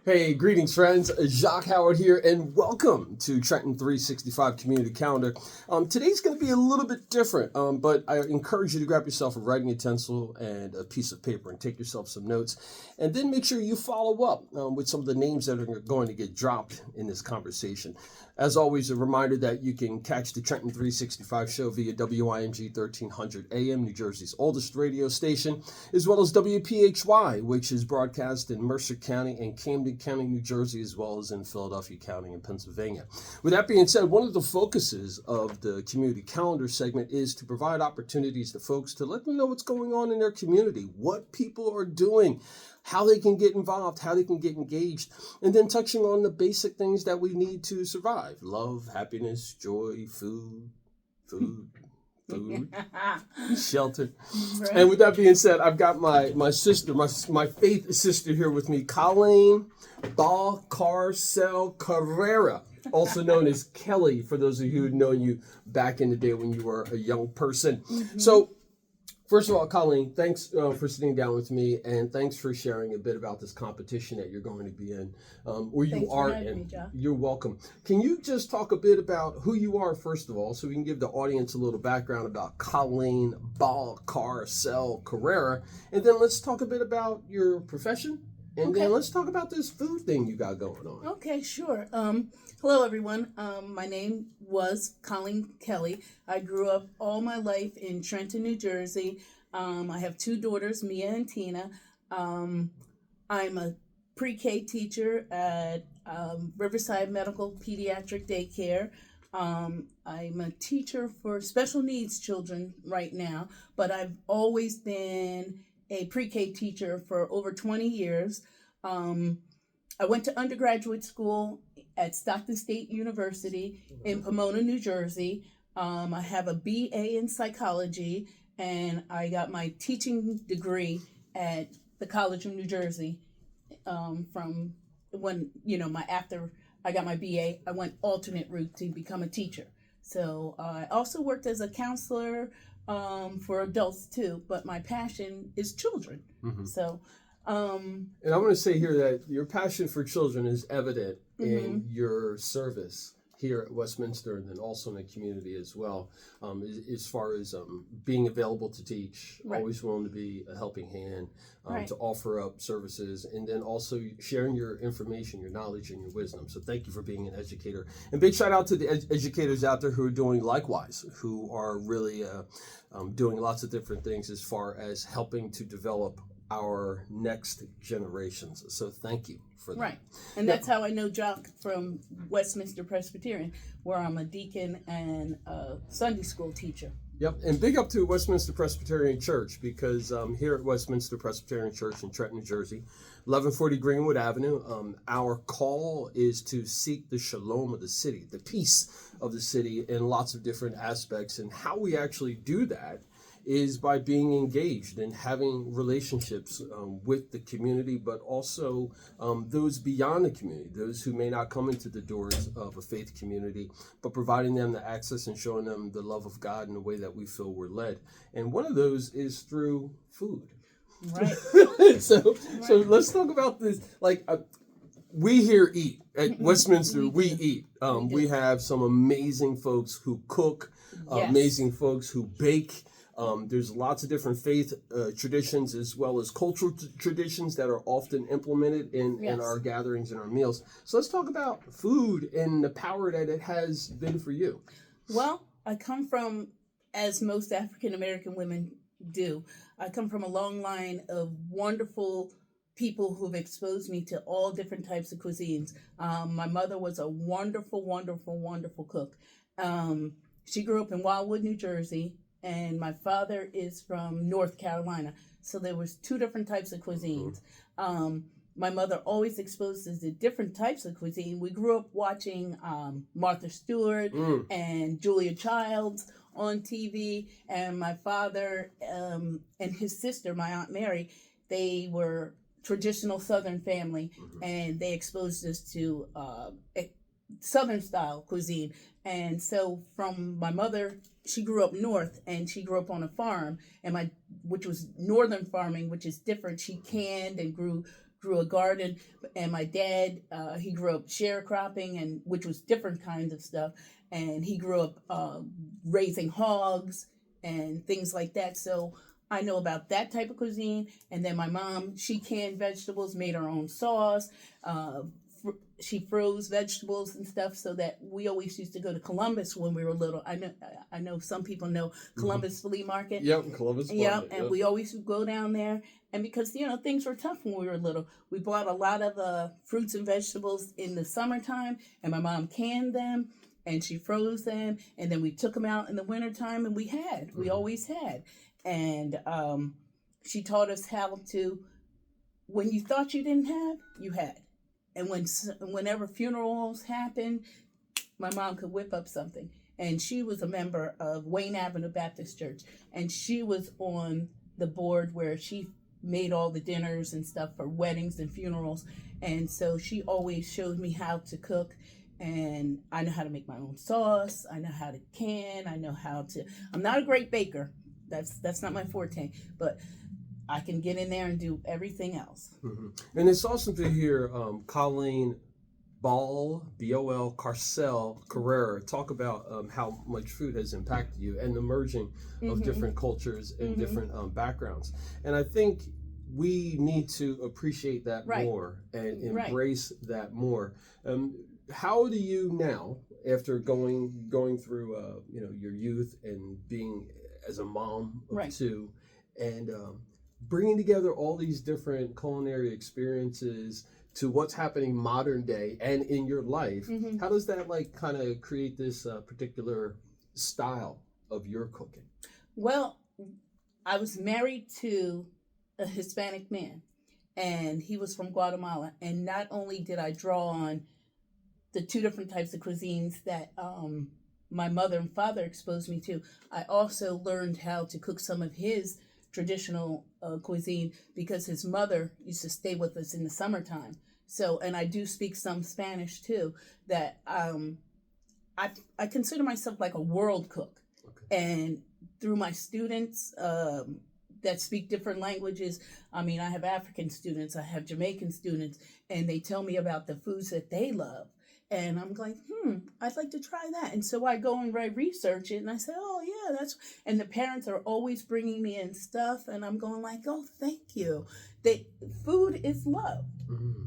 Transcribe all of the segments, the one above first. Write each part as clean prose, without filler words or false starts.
Hey, greetings, friends. Jacque Howard here, and welcome to Trenton 365 Community Calendar. Today's going to be a little bit different, but I encourage you to grab yourself a writing utensil and a piece of paper and take yourself some notes, and then make sure you follow up with some of the names that are going to get dropped in this conversation. As always, a reminder that you can catch the Trenton 365 show via WIMG 1300 AM, New Jersey's oldest radio station, as well as WPHY, which is broadcast in Mercer County and Camden County, New Jersey, as well as in Philadelphia County in Pennsylvania. With that being said, one of the focuses of the community calendar segment is to provide opportunities to folks to let them know what's going on in their community, what people are doing, how they can get involved, how they can get engaged, and then touching on the basic things that we need to survive: love, happiness, joy, food, shelter. Right. And with that being said, I've got my sister, my faith sister here with me, Colleen Balcarcel Carrera, also known as Kelly, for those of you who know you back in the day when you were a young person. Mm-hmm. So, first of all, Colleen, thanks for sitting down with me, and thanks for sharing a bit about this competition that you're going to be in, or you thanks are for having in. Me, John. You're welcome. Can you just talk a bit about who you are, first of all, so we can give the audience a little background about Colleen Balcarcel Carrera, and then let's talk a bit about your profession, and then let's talk about this food thing you got going on. Okay, sure. Hello, everyone. My name was Colleen Kelly. I grew up all my life in Trenton, New Jersey. I have two daughters, Mia and Tina. I'm a pre-K teacher at Riverside Medical Pediatric Daycare. I'm a teacher for special needs children right now, but I've always been a pre-K teacher for over 20 years. I went to undergraduate school at Stockton State University in Pomona, New Jersey. I have a BA in psychology, and I got my teaching degree at the College of New Jersey. From when, after I got my BA, I went alternate route to become a teacher. So I also worked as a counselor for adults too, but my passion is children. Mm-hmm. So. And I want to say here that your passion for children is evident in your service here at Westminster, and then also in the community as well, as far as being available to teach, right. Always willing to be a helping hand, right. To offer up services, and then also sharing your information, your knowledge, and your wisdom. So thank you for being an educator. And big shout out to the educators out there who are doing likewise, who are really doing lots of different things as far as helping to develop our next generations. So thank you for that. Right. And that's how I know Jacque from Westminster Presbyterian, where I'm a deacon and a Sunday school teacher. Yep. And big up to Westminster Presbyterian Church, because here at Westminster Presbyterian Church in Trenton, New Jersey, 1140 Greenwood Avenue, our call is to seek the shalom of the city, the peace of the city in lots of different aspects. And how we actually do that is by being engaged and having relationships with the community, but also those beyond the community, those who may not come into the doors of a faith community, but providing them the access and showing them the love of God in the way that we feel we're led. And one of those is through food. Right. So let's talk about this. We here eat. At Westminster, we eat. We have some amazing folks who cook, amazing folks who bake. There's lots of different faith traditions as well as cultural traditions that are often implemented in our gatherings and our meals. So let's talk about food and the power that it has been for you. Well, I come from, as most African American women do, I come from a long line of wonderful people who've exposed me to all different types of cuisines. My mother was a wonderful, wonderful, wonderful cook. She grew up in Wildwood, New Jersey. And my father is from North Carolina. So there was two different types of cuisines. My mother always exposed us to different types of cuisine. We grew up watching Martha Stewart and Julia Childs on TV. And my father and his sister, my Aunt Mary, they were traditional Southern family. And they exposed us to Southern style cuisine. And so from my mother, she grew up north, and she grew up on a farm, which was northern farming, which is different. She canned and grew grew a garden, and my dad, he grew up sharecropping, and which was different kinds of stuff, and he grew up raising hogs and things like that. So I know about that type of cuisine. And then my mom, she canned vegetables, made her own sauce. She froze vegetables and stuff, so that we always used to go to Columbus when we were little. I know some people know Columbus Flea Market. Yep, Columbus Market. Yep, and we always would go down there. And because, things were tough when we were little, we bought a lot of fruits and vegetables in the summertime, and my mom canned them, and she froze them, and then we took them out in the wintertime, and we always had. And she taught us how to, when you thought you didn't have, you had. And whenever funerals happened, my mom could whip up something. And she was a member of Wayne Avenue Baptist Church. And she was on the board where she made all the dinners and stuff for weddings and funerals. And so she always showed me how to cook. And I know how to make my own sauce. I know how to can. I'm not a great baker. That's not my forte. But I can get in there and do everything else. Mm-hmm. And it's awesome to hear Colleen Balcarcel Carrera talk about how much food has impacted you and the merging of different cultures and different backgrounds. And I think we need to appreciate that more and embrace that more. How do you now, after going through your youth and being as a mom of two, and bringing together all these different culinary experiences to what's happening modern day and in your life, how does that kind of create this particular style of your cooking? Well, I was married to a Hispanic man, and he was from Guatemala. And not only did I draw on the two different types of cuisines that my mother and father exposed me to, I also learned how to cook some of his traditional cuisine, because his mother used to stay with us in the summertime. So, and I do speak some Spanish too, that I consider myself like a world cook. Okay. And through my students that speak different languages, I have African students, I have Jamaican students, and they tell me about the foods that they love. And I'm like, I'd like to try that. And so I go and research it, and I say, oh, yeah, and the parents are always bringing me in stuff, and I'm going like, oh, thank you. Food is love.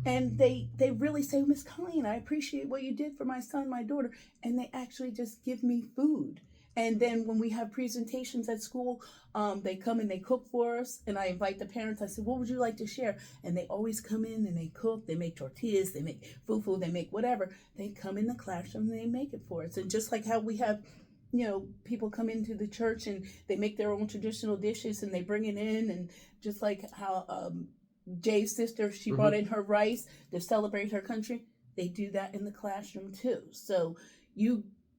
And they really say, Miss Colleen, I appreciate what you did for my son, my daughter. And they actually just give me food. And then when we have presentations at school, they come and they cook for us. And I invite the parents. I say, what would you like to share? And they always come in and they cook. They make tortillas. They make fufu. They make whatever. They come in the classroom and they make it for us. And just like how we have, people come into the church and they make their own traditional dishes and they bring it in. And just like how Jay's sister, she brought in her rice to celebrate her country. They do that in the classroom too. So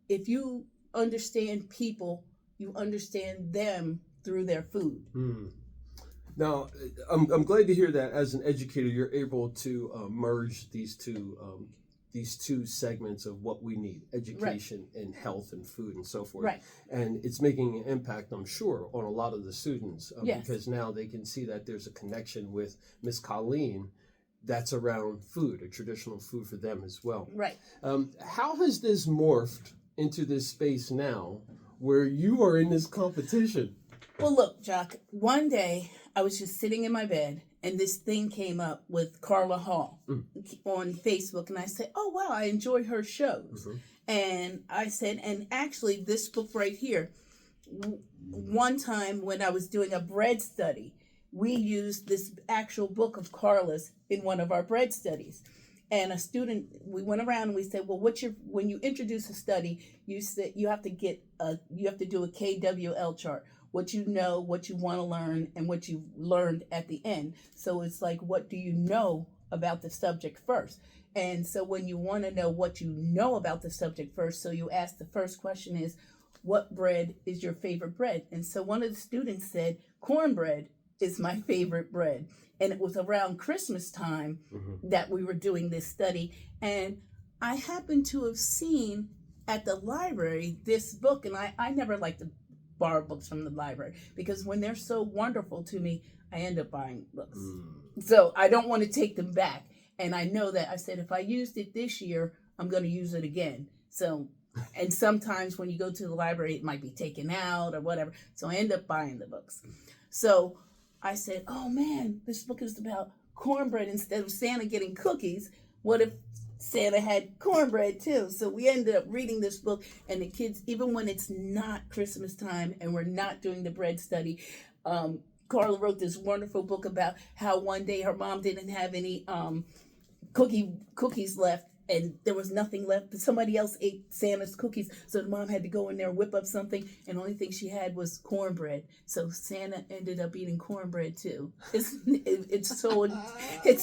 if you understand people, you understand them through their food. Now, I'm glad to hear that as an educator, you're able to merge these two segments of what we need: education and health and food and so forth. Right. And it's making an impact, I'm sure, on a lot of the students because now they can see that there's a connection with Miss Colleen that's around food, a traditional food for them as well. Right. How has this morphed into this space now where you are in this competition? Well, look, Jacque, one day I was just sitting in my bed and this thing came up with Carla Hall on Facebook, and I said, oh, wow, I enjoy her shows. And I said, and actually this book right here, one time when I was doing a bread study, we used this actual book of Carla's in one of our bread studies. And a student, we went around and we said, well, when you introduce a study, you said you have to do a KWL chart. What you know, what you want to learn, and what you've learned at the end. So it's like, what do you know about the subject first? And so when you want to know what you know about the subject first, so you ask the first question is, what bread is your favorite bread? And so one of the students said, cornbread is my favorite bread. And it was around Christmas time that we were doing this study. And I happened to have seen at the library this book, and I never liked to borrow books from the library because when they're so wonderful to me, I end up buying books. Mm. So I don't want to take them back. And I know that I said, if I used it this year, I'm going to use it again. So, and sometimes when you go to the library, it might be taken out or whatever. So I end up buying the books. So I said, oh man, this book is about cornbread instead of Santa getting cookies. What if Santa had cornbread too? So we ended up reading this book, and the kids, even when it's not Christmas time and we're not doing the bread study, Carla wrote this wonderful book about how one day her mom didn't have any cookies left, and there was nothing left, but somebody else ate Santa's cookies, so the mom had to go in there and whip up something, and the only thing she had was cornbread. So Santa ended up eating cornbread too. It's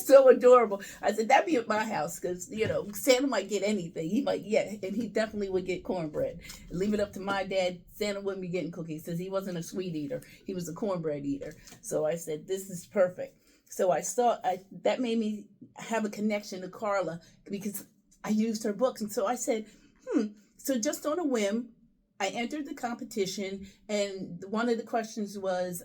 so adorable. I said that'd be at my house, because Santa might get anything. He might, and he definitely would get cornbread. Leave it up to my dad, Santa wouldn't be getting cookies because he wasn't a sweet eater. He was a cornbread eater. So I said this is perfect. So that made me have a connection to Carla, because I used her books. And so I said, so just on a whim, I entered the competition, and one of the questions was,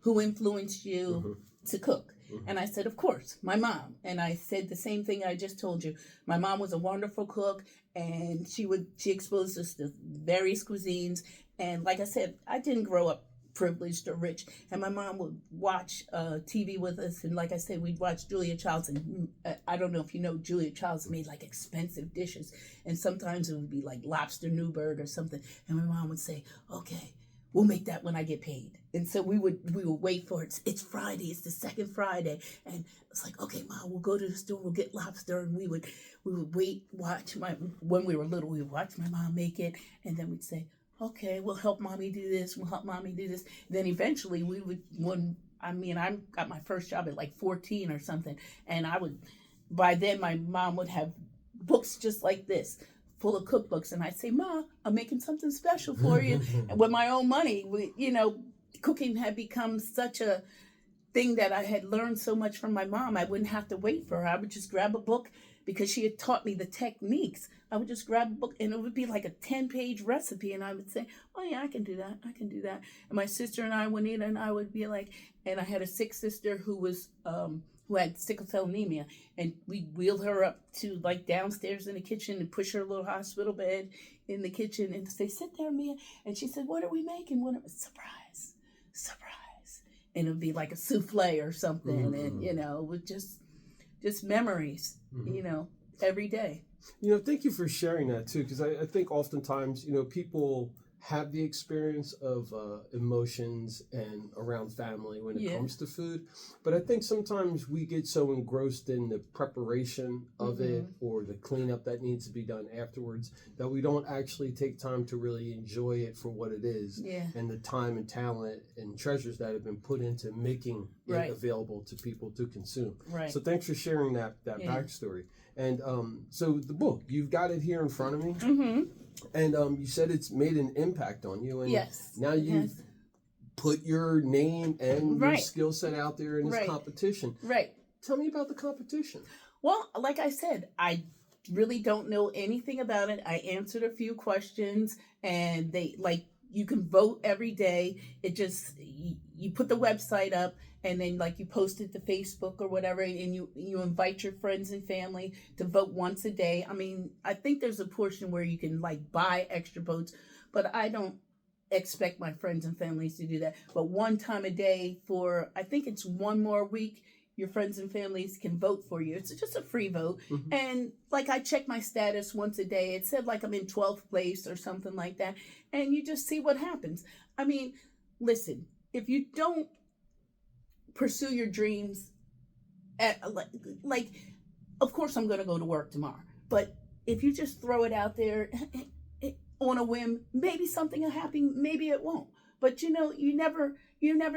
who influenced you to cook? And I said, of course, my mom. And I said the same thing I just told you. My mom was a wonderful cook, and she exposed us to various cuisines. And like I said, I didn't grow up privileged or rich, and my mom would watch TV with us, and like I said, we'd watch Julia Childs, and I don't know if you know, Julia Childs made like expensive dishes, and sometimes it would be like lobster Newburg or something, and my mom would say, okay, we'll make that when I get paid. And so we would wait for it. It's Friday, it's the second Friday, and it's like, okay, Mom, we'll go to the store, we'll get lobster, and we would when we were little, we would watch my mom make it, and then we'd say, okay, we'll help mommy do this. Then eventually I got my first job at like 14 or something. And by then my mom would have books just like this, full of cookbooks. And I'd say, Ma, I'm making something special for you. And with my own money, cooking had become such a thing that I had learned so much from my mom. I wouldn't have to wait for her. I would just grab a book, because she had taught me the techniques. I would just grab a book, and it would be like a 10-page recipe, and I would say, oh yeah, I can do that. And my sister and I, Juanita and I, would be like, and I had a sick sister who had sickle cell anemia, and we'd wheel her up to like downstairs in the kitchen and push her little hospital bed in the kitchen and say, sit there, Mia. And she said, what are we making? Surprise. And it would be like a souffle or something, and with just memories, every day. Thank you for sharing that too, because I think oftentimes, people have the experience of emotions and around family when it comes to food, but I think sometimes we get so engrossed in the preparation of it or the cleanup that needs to be done afterwards that we don't actually take time to really enjoy it for what it is, and the time and talent and treasures that have been put into making it available to people to consume. Right. So thanks for sharing that backstory. And so the book, you've got it here in front of me. Mm-hmm. And you said it's made an impact on you. And now you've put your name and your skill set out there in this competition. Right. Tell me about the competition. Well, like I said, I really don't know anything about it. I answered a few questions, and you can vote every day. It just, you put the website up, and then you post it to Facebook or whatever, and you invite your friends and family to vote once a day. I mean, I think there's a portion where you can buy extra votes, but I don't expect my friends and families to do that. But one time a day for, I think it's one more week, your friends and families can vote for you. It's just a free vote. Mm-hmm. And I check my status once a day. It said I'm in 12th place or something like that. And you just see what happens. I mean, listen, if you don't pursue your dreams, of course I'm going to go to work tomorrow. But if you just throw it out there on a whim, maybe something will happen, maybe it won't. But you never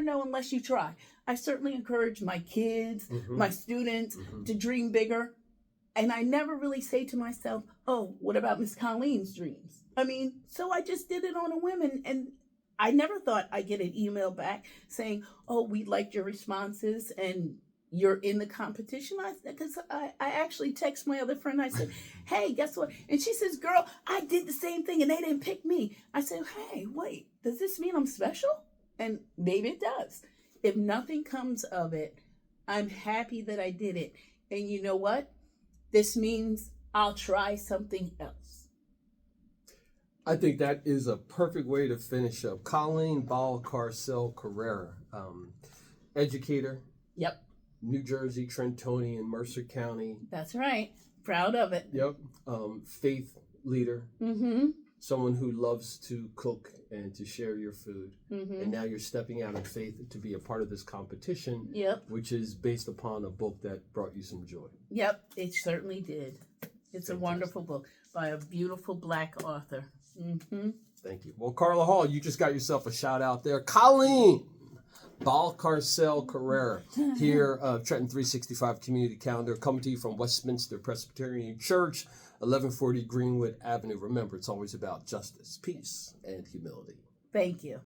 know unless you try. I certainly encourage my kids, my students to dream bigger. And I never really say to myself, oh, what about Miss Colleen's dreams? I mean, so I just did it on a whim, and I never thought I'd get an email back saying, oh, we liked your responses and you're in the competition. Because I actually text my other friend. I said, hey, guess what? And she says, girl, I did the same thing and they didn't pick me. I said, hey, wait, does this mean I'm special? And maybe it does. if nothing comes of it, I'm happy that I did it. And you know what? This means I'll try something else. I think that is a perfect way to finish up. Colleen Balcarcel Carrera, educator, Yep, New Jersey, Trentonian, Mercer County. that's right. Proud of it. Yep. Faith leader, Mm-hmm. someone who loves to cook and to share your food. Mm-hmm. And now you're stepping out in faith to be a part of this competition, Yep. which is based upon a book that brought you some joy. Yep, it certainly did. It's Fantastic. a wonderful book by a beautiful Black author. Mm-hmm. Thank you. Well, Carla Hall, you just got yourself a shout out there. Colleen Balcarcel Carrera here of Trenton 365 Community Calendar, coming to you from Westminster Presbyterian Church, 1140 Greenwood Avenue. Remember, it's always about justice, peace, and humility. Thank you.